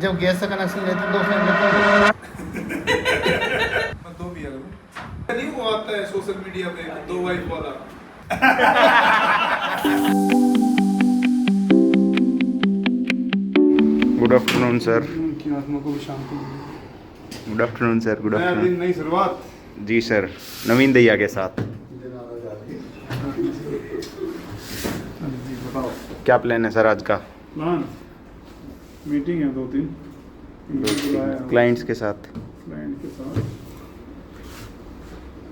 जब गैस का कनेक्शन लेते दो दो भी अगर नहीं वो आता है सोशल मीडिया पे दो वाइफ वाला। Good afternoon sir. उनकी आत्मा को भी शांति मिले। Good afternoon sir. गुड नया दिन आफ्टरनून। नई शुरुआत। जी सर, नवीन दैया के साथ। जी बताओ क्या प्लान है सर आज का? प्लान मीटिंग है 2-3 क्लाइंट्स के साथ। क्लाइंट के साथ।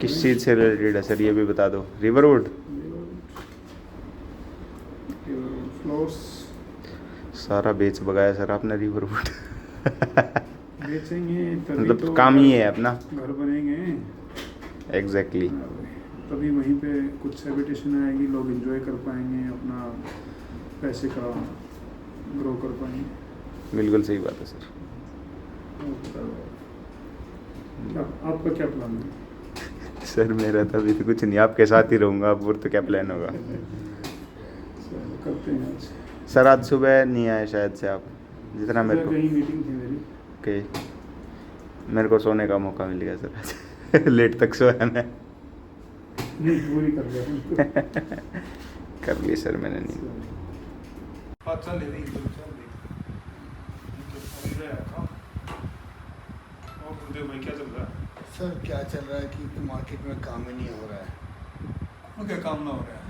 किस चीज़ से रिलेटेड है सर, ये भी बता दो। रिवरवुड फ्लोर्स सारा बेच बगाया सर आपने रिवरवुड। बेचेंगे तभी मतलब तो काम ही है अपना। घर बनेंगे। एग्जैक्टली। तभी वहीं पे कुछ हैबिटेशन आएगी, लोग एंजॉय कर पाएंगे, अपना पैसे का ग्रो कर पाएंगे। बिल्कुल सही बात है सर। आपका क्या प्लान है? सर मेरा तो अभी तो कुछ नहीं, आपके साथ ही रहूँगा। अब और तो क्या प्लान होगा करते हैं आज। सर? आज सुबह नहीं आए शायद से आप, जितना मेरे को। कहीं मीटिंग थी मेरी। ओके, मेरे को सोने का मौका मिल गया सर आज। लेट तक सोया मैं। नहीं पूरी कर लिया। कर ली सर मैंने नींद। चल ले रही चल भाई क्या चल रहा है? सर क्या चल रहा है कि मार्केट में काम ही नहीं हो रहा है। क्या काम ना हो रहा है?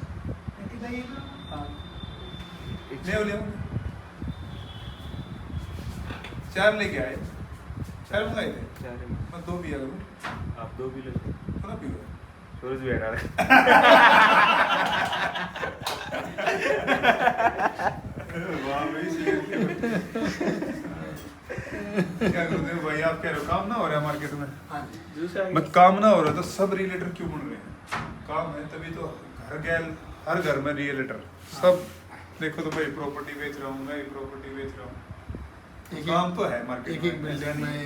ले आओ। चार लेके आए, चार मंगाए थे। मैं दो पिया करूँ। आप दो भी लो। थोड़ा पियो। सूरज भी हटा रहा वाह भाई क्या करते हो भाई, आप कह रहे हो काम ना हो रहा है मार्केट में। मैं काम ना हो रहा तो सब रियलेटर क्यों बन रहे हैं? काम है तभी तो घर गैल हर घर में रियलेटर सब। देखो तो भाई प्रॉपर्टी बेच रहा हूँ, मैं प्रॉपर्टी बेच रहा हूँ। काम तो है मार्केट एक बिल्डिंग में।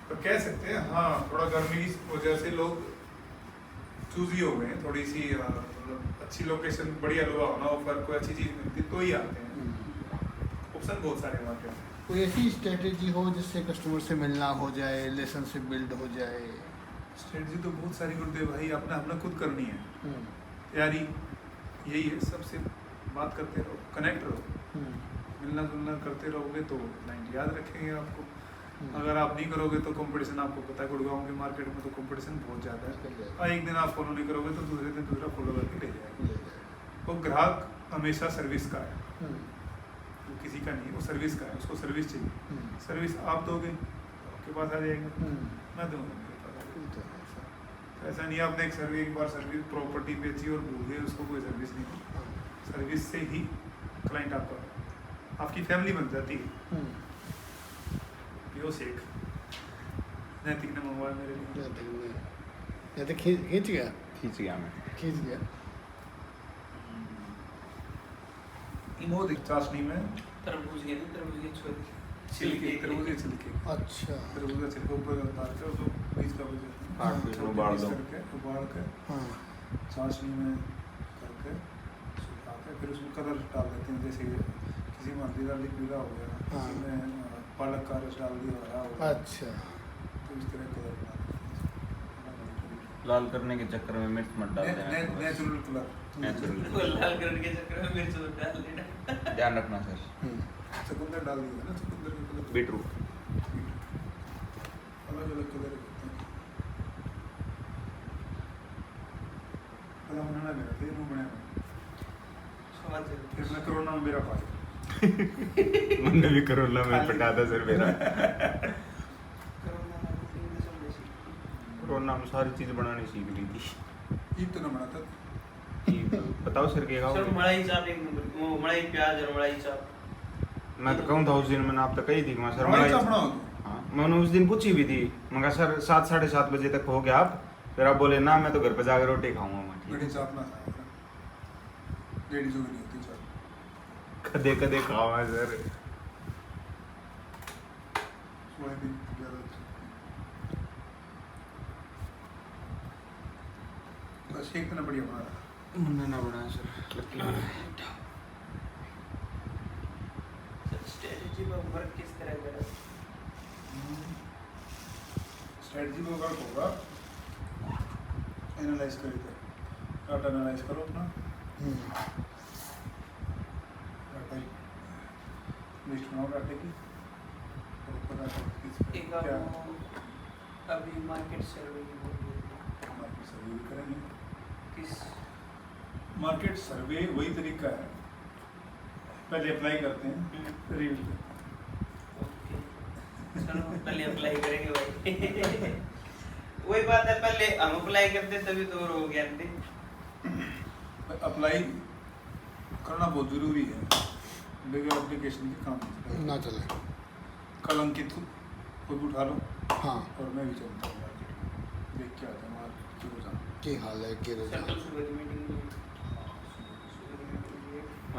तो कह सकते हैं हाँ, थोड़ा गर्मी की वजह से लोग चूजी हो गए हैं। थोड़ी सी मतलब अच्छी लोकेशन, बढ़िया लुभावना ऑफर, कोई अच्छी चीज़ मिलती तो ही आते हैं। ऑप्शन बहुत सारे मार्केट में। कोई ऐसी स्ट्रेटेजी हो जिससे कस्टमर से मिलना हो जाए, रिलेशनशिप बिल्ड हो जाए। स्ट्रेटजी तो बहुत सारी गुरुदेव भाई, अपना अपना खुद करनी है। तैयारी यही है, सबसे बात करते रहो, कनेक्ट रहो, मिलना जुलना करते रहोगे तो क्लाइंट याद रखेंगे आपको। अगर आप नहीं करोगे तो कंपटीशन, आपको पता है गुड़गांव के मार्केट में तो कंपटीशन बहुत ज़्यादा है। और एक दिन आप फॉलो नहीं करोगे तो दूसरे दिन दूसरा फॉलो करके ले जाएगा। वो ग्राहक हमेशा सर्विस का है, वो किसी का नहीं, वो सर्विस का है। उसको सर्विस चाहिए, सर्विस आप दोगे तो आपके पास आ जाएगा, मैं दूंगा मेरे पास आ जाएगा। ऐसा नहीं आपने एक बार सर्विस प्रॉपर्टी बेची और भूल गए, उसको कोई सर्विस नहीं। सर्विस से ही क्लाइंट आपकी फैमिली बन जाती है। यो शेख नैतिक ने मंगवाया मेरे लिए। या तो खींच गया मैं। खींच गया। वो दिख चाशनी में तरबूज के छोटे छिलके, तरबूज के छिलके। अच्छा। तरबूज का छिलका ऊपर उतार के उसको बीज का बीज काट के उबाल दो। उबाल के चाशनी में करके सुखा के फिर उसमें कलर डाल देते हैं। जैसे किसी में हल्दी डाल दी, पीला हो गया, किसी में पालक का रस डाल दिया, हरा हो गया। अच्छा। तो इस तरह कलर डाल लाल करने के चक्कर में मिर्च मत डाल देना। Natural colour. लाल कलर के चक्कर में मिर्च मत डाल देना। ध्यान रखना सर। चुकंदर डाल दिया ना, चुकंदर का कलर। बीटरूट। अलग अलग कलर होते हैं। कलर बनाना मेरा फिर वो बनाया फिर मैं कोरोना में मेरा पाया। मैंने भी कोरोना में पटा था सर मेरा। कोरोना में सारी चीज बनानी सीख ली थी। ईद तो ना बनाता। बताओ सर क्या सर खाओगे? मलाई चाप एक नंबर, वो मलाई प्याज और मलाई चाप। मैं तो कहूँ था उस दिन, मैंने आप तो कही थी कि मैं सर मलाई चाप बनाओ तो। हाँ, मैंने उस दिन पूछी भी थी। मैं कहा सर 7 साढ़े 7 बजे तक हो गया आप? फिर आप बोले ना मैं तो घर पे जाकर रोटी खाऊंगा। गड़ी चाप ना खाया। लेडीज को नहीं होती चाप। कदे कदे खावा सर। सोयाबीन ज़्यादा बस एक तो ना बढ़िया बना रहा। मुन्ना ना बनाया सर। स्ट्रेटजी स्ट्रेटजी में वर्क किस तरह करें? स्ट्रेटजी में वर्क होगा, एनालाइज करिए, डाटा एनालाइज करो अपना, डाटा लिस्ट बनाओ डाटे की, और पता करो किस एक क्या आपको अभी मार्केट सर्वे की बोल रही थी। मार्केट सर्वे भी करेंगे। किस मार्केट सर्वे वही तरीका है, पहले अप्लाई करते हैं, फिर रिव्यू करते हैं। ओके, चलो पहले अप्लाई करेंगे भाई। वही बात है, पहले हम अप्लाई करते तभी तो और हो गया थे। अप्लाई करना बहुत जरूरी है, बगैर एप्लीकेशन के काम नहीं चलेगा। ना चले। कल अंकित को भी उठा लो हाँ, और मैं भी चलता हूँ मार्केट में, देख के आता हूँ मार्केट की रुझान। की हाल है के रुझान। सर्कल सुबह की मीटिंग में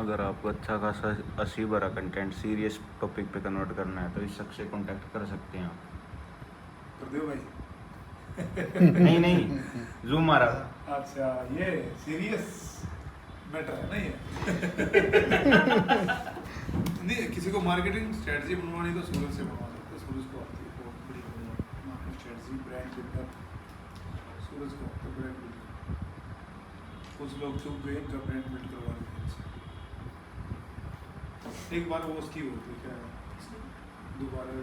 अगर आपको अच्छा खासा 80 कंटेंट सीरियस टॉपिक पे कन्वर्ट करना है तो इस शख्स से कांटेक्ट कर सकते हैं आप। कर दो भाई। नहीं नहीं, जूम मारा था। अच्छा, ये सीरियस मैटर है ना ये। नहीं, किसी को मार्केटिंग स्ट्रेटजी बनवानी तो सूरज से बनवा सकते हैं, सूरज को आती है बहुत बड़ी मार्केटिंग स्ट्रेटजी, ब्रांड बिल्डअप, सूरज को आती है ब्रांड बिल्डअप। कुछ लोग चुप गए इनका ब्रांड बिल्ड करवा दिया। एक बार वो उसकी होती है क्या, दोबारा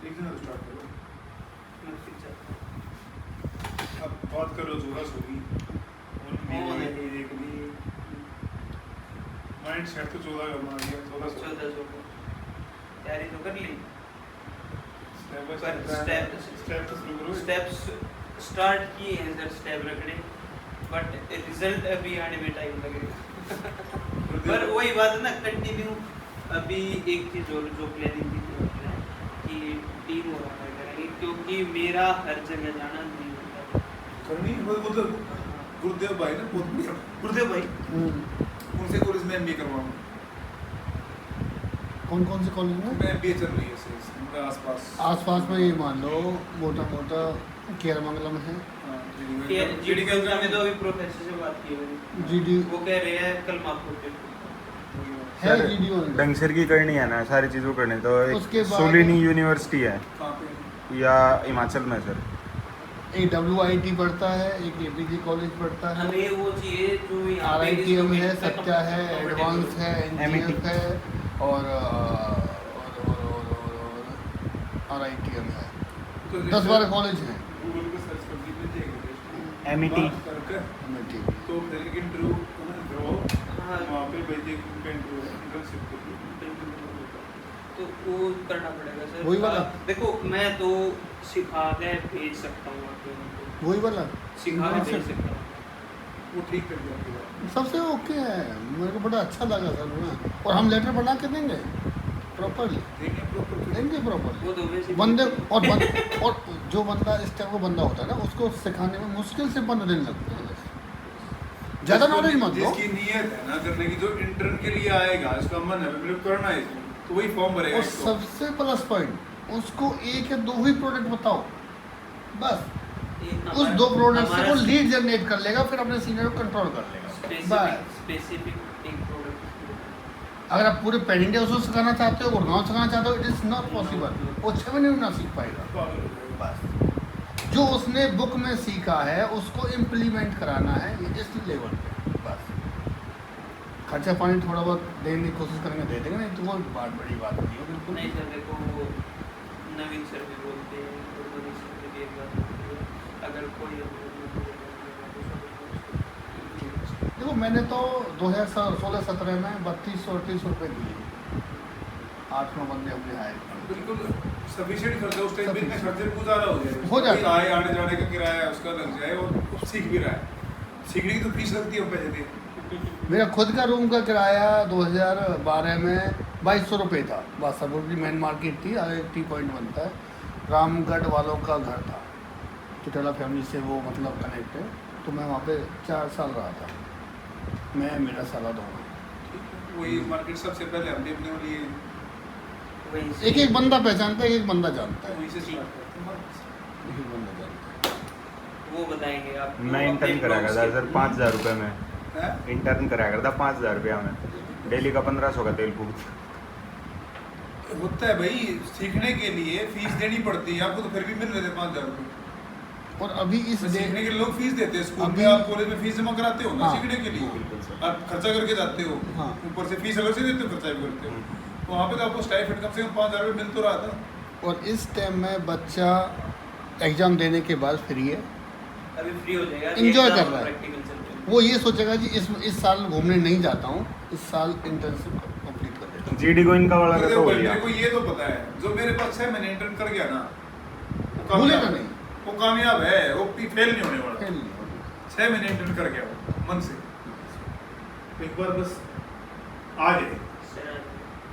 एक दिन स्टार्ट करो। अब बात करो जोरस होगी और एक भी माइंड सेट तो 14 का बना दिया, 14 तैयारी तो कर ली, स्टेप बाय पर स्टेप तो शुरू करो। स्टेप्स स्टार्ट किए हैं सर, स्टेप रखने, बट रिजल्ट अभी आने में टाइम लगेगा। पर वही बात है ना, कंटिन्यू अभी एक चीज और जो प्लानिंग की थी कि टीम हो रहा करेंगे, क्योंकि मेरा हर जगह जाना नहीं होता। करनी वो तो गुरुदेव भाई ना, बहुत बढ़िया गुरुदेव भाई, उनसे कॉलेज में एमबीए करवाऊंगा। कौन कौन से कॉलेज में? मैं एमबीए चल रही है इसके आसपास। आसपास में ये मान लो मोटा मोटा केरमंगलम है, जीडी के में तो अभी प्रोफेसर से बात की मैंने, जीडी वो कह रहे हैं कल माफो पे है, जीडीओ डंगसर की करनी है ना, सारी चीज़ों करनी तो उसके एक बाद- सोलिनी यूनिवर्सिटी है कहाँ पे? या हिमाचल में सर। एक WIT पढ़ता है, एक APG कॉलेज पढ़ता है, हमें वो चाहिए जो यहाँ पे RITM है, इसको सत्या है, एडवांस है, NGF है और RITM है। तो 10-12 कॉलेज हैं। गूगल पे सर्च कर दीजिए MET करके MIT। तो डायरेक्ट इंटरव्यू करो, हाँ। वहाँ पे भेजिए इंटर्नशिप के लिए। तो वो करना पड़ेगा सर। वही वाला? देखो मैं तो सिखा के भेज सकता हूँ आपको, वही वाला सिखा के भेज सकता हूँ। वो ठीक कर दिया आपकी बात। सबसे ओके है, मेरे को बड़ा अच्छा लगा सर ना। और हम लेटर बना के देंगे प्रॉपरली, देंगे प्रॉपर देंगे प्रॉपरली वो तो वैसे बंदे और जो बंदा इस टाइप का बंदा होता है ना, उसको सिखाने में मुश्किल से 15 दिन लगते हैं। ज़्यादा नॉलेज मत दो। जिसकी नीयत है ना करने की, जो इंटर्न के लिए आएगा, इसका मन है मतलब करना है इसमें, तो वही फॉर्म भरेगा और इसको। सबसे प्लस पॉइंट, उसको 1 या 2 ही प्रोडक्ट बताओ बस। उस 2 प्रोडक्ट से वो लीड जनरेट कर लेगा, फिर अपने सीनियर को कंट्रोल कर लेगा बस। स्पेसिफिक एक प्रोडक्ट। अगर आप पूरे पैन इंडिया उसको सिखाना चाहते हो, गुड़गांव सिखाना चाहते हो, इट इज़ नॉट पॉसिबल। वो 6 महीने में ना सीख पाएगा। पागल हो जाएगा। बस जो उसने बुक में सीखा है उसको इम्प्लीमेंट कराना है इस लेवल पे बस। खर्चा पानी थोड़ा बहुत देने की कोशिश करेंगे, दे देंगे, नहीं तो वो बात बड़ी बात नहीं है बिल्कुल। नहीं सर, देखो वो नवीन सर भी बोलते हैं, और नवीन सर भी एक बात होती है, अगर कोई देखो मैंने तो 2016-17 में 3200-3800 रुपये दिए, 8-9 बंदे हमने हायर किए। बिल्कुल सफिशिएंट खर्चा उस टाइम पे, इतने खर्चे में गुजारा हो जाए, हो जाता है। आए आने जाने का किराया उसका लग जाए और सीख भी रहा है। सीखने की तो फीस लगती है, हम पैसे दें। मेरा खुद का रूम का किराया 2012 में 2200 रुपये था। बासापुर की मेन मार्केट थी, टी पॉइंट बनता है, रामगढ़ वालों का घर था, चिटला फैमिली से वो मतलब कनेक्ट है। तो मैं वहाँ पे 4 साल रहा था, मैं मेरा साला दोनों। वही मार्केट सबसे पहले हमने अपने लिए वही एक एक बंदा पहचानता है, एक एक बंदा जानता है, वहीं से स्टार्ट करते हैं। एक एक बंदा जानता है। वो बताएंगे आप। मैं इंटर्न कराएगा था सर 5000 रुपये में, हैं? इंटर्न कराया करता 5,000 रुपया में, डेली का 1500 का तेल फूक। होता है भाई, सीखने के लिए फीस देनी पड़ती है आपको, तो फिर भी मिल रहे थे 5,000 रुपये। और अभी इस सीखने के लिए लोग फीस देते हैं, स्कूल में अभी- आप कॉलेज में फीस जमा कराते हो ना हाँ। सीखने के लिए, बिल्कुल सर। आप खर्चा करके जाते हो, हाँ। ऊपर से फीस अलग से देते हो, खर्चा भी करते हो, तो वहाँ पे तो आपको स्टाइपेंड कम से कम 5,000 रुपये मिल तो रहा था। और इस टाइम में बच्चा एग्जाम देने के बाद फ्री है, अभी फ्री हो जाएगा, Enjoy exam कर रहा है। practical चल रहे हैं। वो ये सोचेगा जी इस साल घूमने नहीं जाता हूँ, इस साल इंटर्नशिप कंप्लीट कर लेता हूँ। जीडी को इनका वाला तो तो देखो हो भाई, गया। मेरे को ये तो पता है, जो मेरे पास 6 महीने इंटर्न कर गया ना, वो भूलेगा कामयाब नहीं। वो कामयाब है, वो फेल नहीं होने वाला। खेल नहीं होगा। 6 महीने इंटर्न कर गया वो मन से, एक बार बस आ जाए,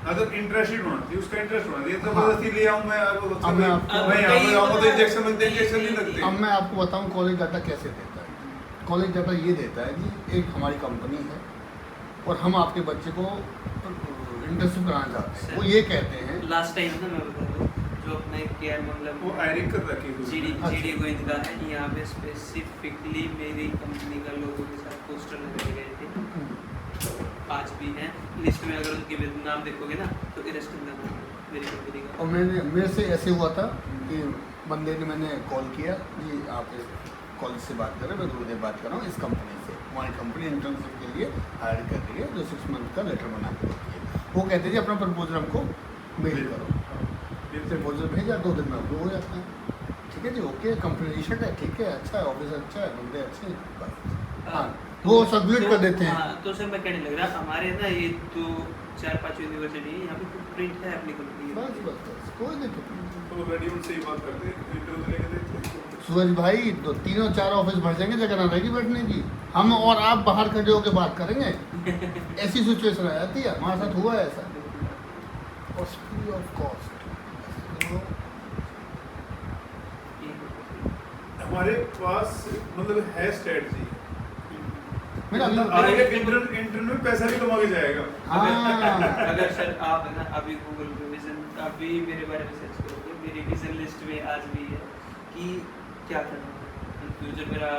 अगर इंटरेस्टेड होना चाहिए, उसका इंटरेस्ट होना चाहिए। जबरदस्ती ले आऊं मैं, अब मैं आपको- मैं यहाँ पे आऊंगा तो इंजेक्शन लगते हैं, इंजेक्शन नहीं लगते। अब मैं आपको बताऊं कॉलेज डाटा कैसे देता है। कॉलेज डाटा ये देता है जी, एक हमारी कंपनी है और हम आपके बच्चे को इंटर्नशिप कराना चाहते हैं। वो ये कहते हैं लास्ट टाइम ना मैं बता दूं, जो अपने केयर वो मतलब आयरिंग कर रखी है जीडी अच्छा। जीडी गोविंद का है, यहाँ पे स्पेसिफिकली मेरी कंपनी का लोगों के साथ पोस्टर लगाए गए थे, आज भी हैं लिस्ट में। अगर उनके नाम देखोगे ना तो इरेस्ट करना मेरी कंपनी का। और मेरे से ऐसे हुआ था कि बंदे ने मैंने कॉल किया जी, आप कॉलेज से बात कर रहे हैं, मैं गुरुदेव बात कर रहा हूँ इस कंपनी से, हमारी कंपनी इंटर्नशिप के लिए हायर कर रही है, जो 6 मंथ का लेटर बना के देती है। वो कहते हैं जी अपना प्रपोजल हमको मेल करो, प्रपोजल भेजा, 2 दिन में अप्रूव हो जाता है। ठीक है जी, ओके, कंपनी रिशर्ट है, ठीक है, अच्छा है, ऑफिस अच्छा है, बंदे अच्छे हैं, बस। हाँ, वो सबमिट कर देते हैं। हाँ, तो सर मैं कहने लग रहा, हमारे ना ये तो 4-5 यूनिवर्सिटी है, यहाँ पे प्रिंट है अपनी कंपनी बस बस बस, कोई दिक्कत नहीं। तो रेडी उनसे ही बात करते हैं, इंटरव्यू लेके देते हैं। सूरज भाई 3-4 ऑफिस भर जाएंगे, जगह ना रहेगी बैठने की, हम और आप बाहर खड़े होकर बात करेंगे। ऐसी सिचुएशन आ जाती है, हमारे साथ हुआ है ऐसा। और फ्री ऑफ कॉस्ट हमारे पास मतलब है स्ट्रेटजी, मेरा मतलब आगे इंटरव्यू में पैसा भी कमा के जाएगा। हाँ। अगर सर आप है ना अभी गूगल पे विजन, अभी मेरे बारे में सर्च करोगे, मेरी विजन लिस्ट में आज भी है कि क्या करना है इन फ्यूचर, मेरा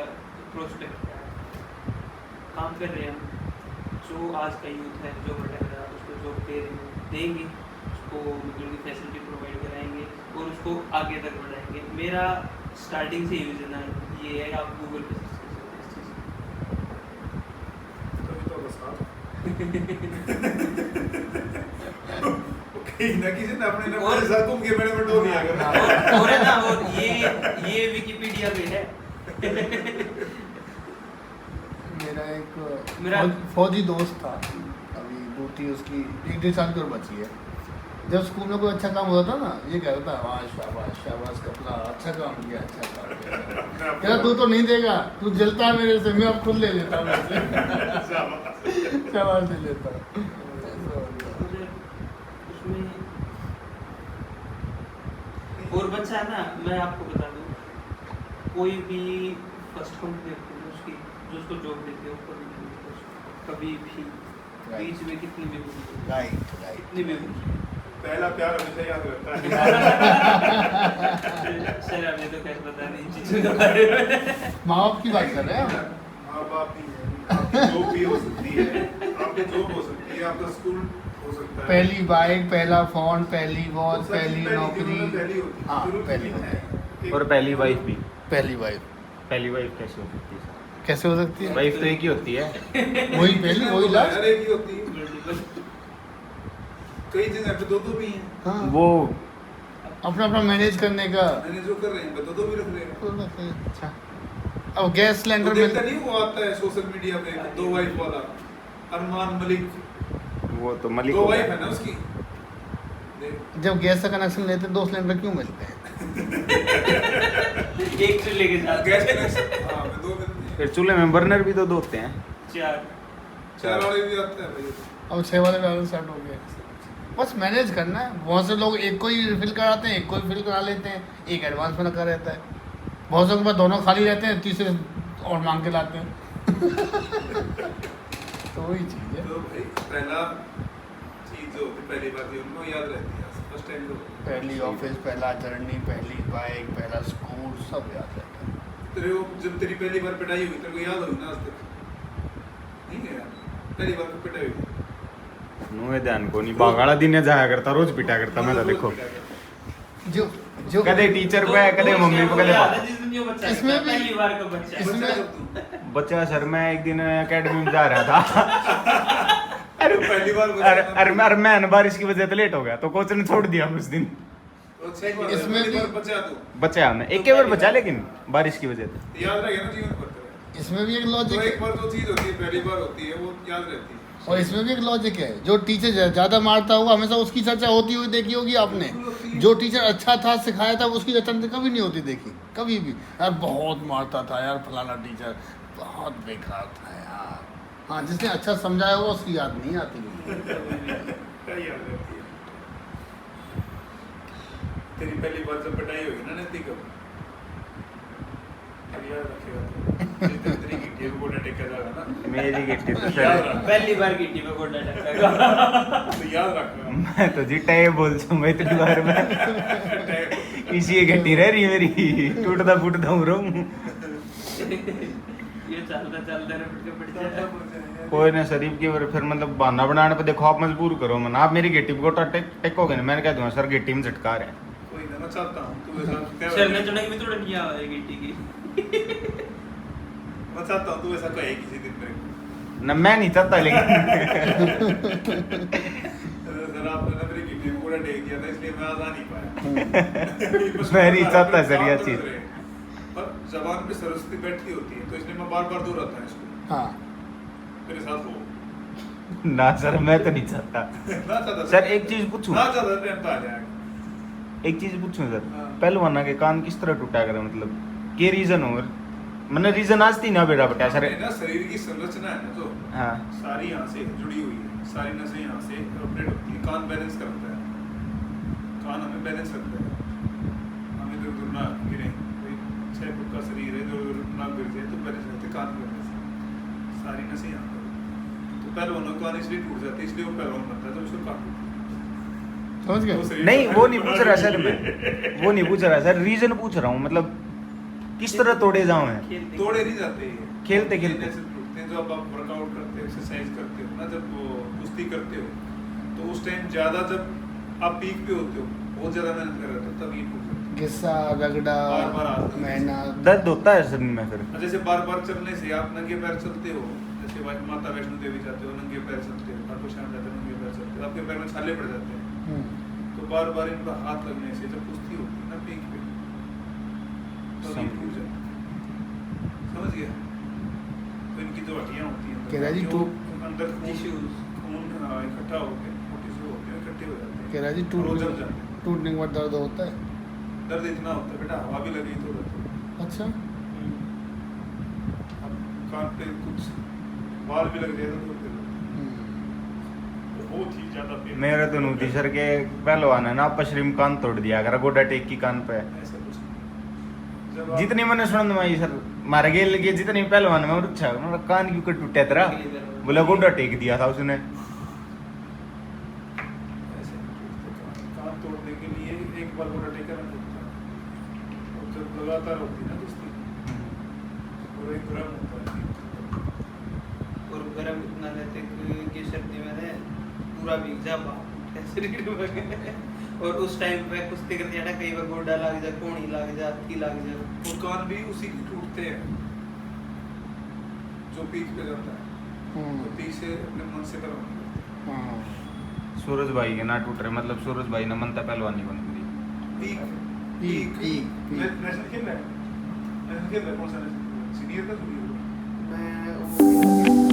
प्रोस्पेक्ट क्या है, काम कर रहे हैं हम। जो आज का यूथ है जो भटक रहा है उसको जॉब देंगे, उसको मतलब की फैसिलिटी प्रोवाइड कराएंगे और उसको आगे तक बढ़ाएंगे। मेरा स्टार्टिंग से ही विजन है ये है, आप गूगल पे सर्च कर सकते हैं इस चीज़ को। तभी तो बस कहीं ना किसी ने अपने नंबर और- के साथ घूम के मैंने में डोल दिया कर। और है ना, और ये विकिपीडिया पे है। मेरा एक मेरा- फौजी दोस्त था, अभी ड्यूटी उसकी 1-1.5 साल की और बची है। जब स्कूल में कोई अच्छा काम होता था ना, ये कहता था वाह शाबाश शाबाश कपड़ा, अच्छा काम किया, अच्छा काम किया। कहता तू तो नहीं देगा, तू जलता है मेरे से, मैं अब खुद ले लेता हूँ शाबाश ले लेता हूँ। मुझे उसमें और बच्चा है ना, मैं आपको बता दूं, कोई भी फर्स्ट कंपनी होती है उसकी जो उसको जॉब देते हो कभी भी बीच में कितनी भी होगी, राइट राइट। कितनी भी होगी। पहला प्यार हमेशा याद रहता है। सर आपने तो खैर पता नहीं इन चीज़ों के बारे में। माँ बाप की बात कर रहे हैं हम। माँ बाप ही है, आपकी जॉब भी हो सकती है, आपकी जॉब हो सकती है, आपका स्कूल हो सकता है। पहली बाइक, पहला फोन, पहली वॉच, सबसे पहली नौकरी, पहली होती है, हाँ जरूरत पहली नहीं होती है। है। और पहली वाइफ भी, पहली वाइफ पहली वाइफ कैसे हो सकती है? कैसे हो सकती है? वाइफ तो एक ही होती है। वही पहली वही लास्ट। हर एक ही होती है, कई जगह पे दो भी हैं। हाँ, वो अपना अपना मैनेज करने का। मैंने जो कर रहे हैं दो भी रख रहे हैं। अच्छा, अब गैस वो सिलेंडर देखता में नहीं, वो आता है सोशल मीडिया पे 2 वाइफ वाला, अरमान मलिक, वो तो मलिक 2 हो वाइफ गया। है ना उसकी। देख, जब गैस का कनेक्शन लेते हैं 2 सिलेंडर क्यों मिलते हैं? एक से लेके साथ गैस कनेक्शन, हाँ मैं 2 मिलते हैं, फिर चूल्हे में बर्नर भी तो दो होते हैं। 4 वाले भी आते हैं भाई। अब 6 वाले बैलेंस स्टार्ट हो गए। बस मैनेज करना है। बहुत से लोग एक को ही रिफिल कराते हैं, एक को ही फिल करा लेते हैं, एक एडवांस में रखा रहता है। बहुत से लोगों के पास दोनों खाली रहते हैं, तीसरे और मांग के लाते हैं। तो वही चीज़ है। तो भाई पहला चीज जो होती है, पहली बात ये उनको याद रहती है, फर्स्ट टाइम जो पहली ऑफिस, पहला जर्नी, पहली बाइक, पहला स्कूल, सब याद रहता है। तेरे को जब तेरी पहली बार पिटाई हुई तेरे को याद होगी ना आज तक? नहीं पहली बार को पिटाई हुई नुए ध्यान को नहीं बागाड़ा दिन जाया करता रोज पिटा करता मैं तो देखो जो जो कदे टीचर पे कदे मम्मी पे कदे पापा इसमें भी- पहली बार का बच्चा इसमें- बच्चा कब तू बच्चा सर मैं एक दिन एकेडमी में जा रहा था अरे पहली बार अरे मैं ना बारिश की वजह से लेट हो गया तो कोच ने छोड़ दिया उस दिन इसमें इसमें भी भी- बचा तू बचा हमने एक ही बार बचा लेकिन बारिश की वजह से याद रहेगा ना जीवन भर तेरा। इसमें भी एक तो लॉजिक एक है बार जो चीज होती है पहली बार होती है वो याद रहती है और इसमें भी एक लॉजिक है जो टीचर ज्यादा मारता होगा हमेशा उसकी चर्चा होती हुई देखी होगी आपने जो टीचर अच्छा था सिखाया था उसकी चर्चा कभी नहीं होती देखी कभी भी यार बहुत मारता था यार फलाना टीचर बहुत बेकार था यार हाँ जिसने अच्छा समझाया होगा उसकी याद नहीं आती क्या याद रहती है तेरी पहली बार जब पिटाई होगी ना नैतिक अब याद रखेगा तू जिस दिन तेरी गिट्टी को गोटा टेका जाएगा ना मेरी गिट्टी तो याद सर रख पहली बार की टीम में गोल्डन टक्का तो याद रखना मैं तो जी टय बोल मैं इतनी बार में इसी गिट्टी रह रही मेरी टूटता फूटता हूँ रो ये चलता चलता रे पिट जाए कोई ना शरीफ की फिर मतलब बहाना बनाने पे देखो आप मजबूर करो मन आप मेरी गिट्टी को टेकोगे ना मैंने कह दूंगा सर गिट्टी में झटका रहे हैं कोई ना मैं चाहता हूँ तू ऐसा सर ने चढ़ने भी थोड़ा किया है गिट्टी की मैं चाहता हूँ तू ऐसा कहे किसी दिन मेरे को ना मैं नहीं चाहता लेकिन सर आपने ना मेरी गिट्टी को गोटा टेक दिया था इसलिए मैं आज आ नहीं पाया मैं नहीं चाहता सर ये चीज पर जबान पे सरस्वती बैठती होती है तो इसलिए मैं बार बार दोहराता हूँ इसको हाँ मेरे साथ हो ना सर मैं तो नहीं चाहता ना चाहता सर एक चीज पूछूं ना चाहता टाइम पे आ जाएगा एक चीज पूछूं सर हाँ। पहलवाना के कान किस तरह टूटा करे मतलब के रीजन हो मैंने रीजन आज थी ना बेटा बता सर अपने ना शरीर की संरचना है ना जो हाँ सारी यहाँ से जुड़ी हुई है सारी नसें यहाँ से ऑपरेट होती है कान बैलेंस करता है कान हमें बैलेंस रखता है हमें इधर उधर ना गिरे कोई 6 फुट का शरीर है इधर उधर ना गिर जाए तो बैलेंस रहते कान बैलेंस सारी नसें यहाँ पर तो पहलवानों का कान इसलिए टूट जाते हैं इसलिए वो पहलवान बनता है तो उसको कान टूटता समझ है। गए वो शरीर नहीं का वो नहीं पूछ रहा सर बना मैं वो नहीं पूछ रहा सर रीजन पूछ रहा हूँ मतलब किस तरह तोड़े जाऊँ मैं तोड़े नहीं जाते ये खेलते खेलते। ऐसे टूटते हैं जब आप वर्कआउट करते हो एक्सरसाइज करते हो ना जब वो कुश्ती करते हो तो उस टाइम ज्यादा जब आप पीक पे होते हो बहुत ज्यादा मेहनत कर रहे हो तब ये टूट जाते गुस्सा रगड़ा बार-बार आता है। मेहनत दर्द होता है सर में फिर हैं जैसे बार बार चलने से आप नंगे पैर चलते हो जैसे माता वैष्णो देवी जाते हो नंगे पैर चलते हो खाटू श्याम जाते हो नंगे पैर चलते हो आपके पैर में छाले पड़ जाते हैं तो बार बार इनका हाथ लगने से जब कुश्ती होती है ना पीक पे तो ये टूट जाता है समझ गया तो इनकी जो हड्डियां होती हैं कह रहा जी, जो टू- अंदर Tissues। खून इकट्ठा होकर टिश्यू होते हैं इकट्ठे हो जाते हैं कह रहा जी और वो जम जाते हैं टूटने के बाद दर्द होता है दर्द इतना होता है बेटा हवा भी लगी तो दर्द होता अच्छा है। अब कान पे कुछ बाल भी लग जाए तो दर्द होता है। बहुत ही ज्यादा पेन मेरे तो नूती सर के पहलवान है ना पश्चिम कान तोड़ दिया अगर गोडा टेक की कान पे ऐसा कुछ नहीं जब आप- जितनी मैंने सुन मैं सर मार गेल के जितनी पहलवान में अच्छा मेरा कान क्यों कर टूटा तेरा बोला गोडा टेक दिया था उसने ऐसे नहीं टूटते कान तोड़ने के लिए एक बार गोटा टेका ना टूटता है। और जब लगातार होती है ना कुश्ती पूरा एक गर्म होता है और गर्म इतना रहते कि सर्दी में ने पूरा भीग जा शरीर में और उस टाइम पे कुश्ती करते हैं ना कई बार गोडा लग जा कोणी लग जा थी लग जा वो कान भी उसी के टूटते हैं जो पीक पे जाता है तो पीक से अपने मन से करवाना हाँ सूरज भाई के ना टूट रहे मतलब सूरज भाई ने मनता पहलवानी बन गई पीक पीक, पीक। नेशनल खेल रहा है नेशनल खेल रहा है कौन सा नेशनल सीनियर का जूनियर मैं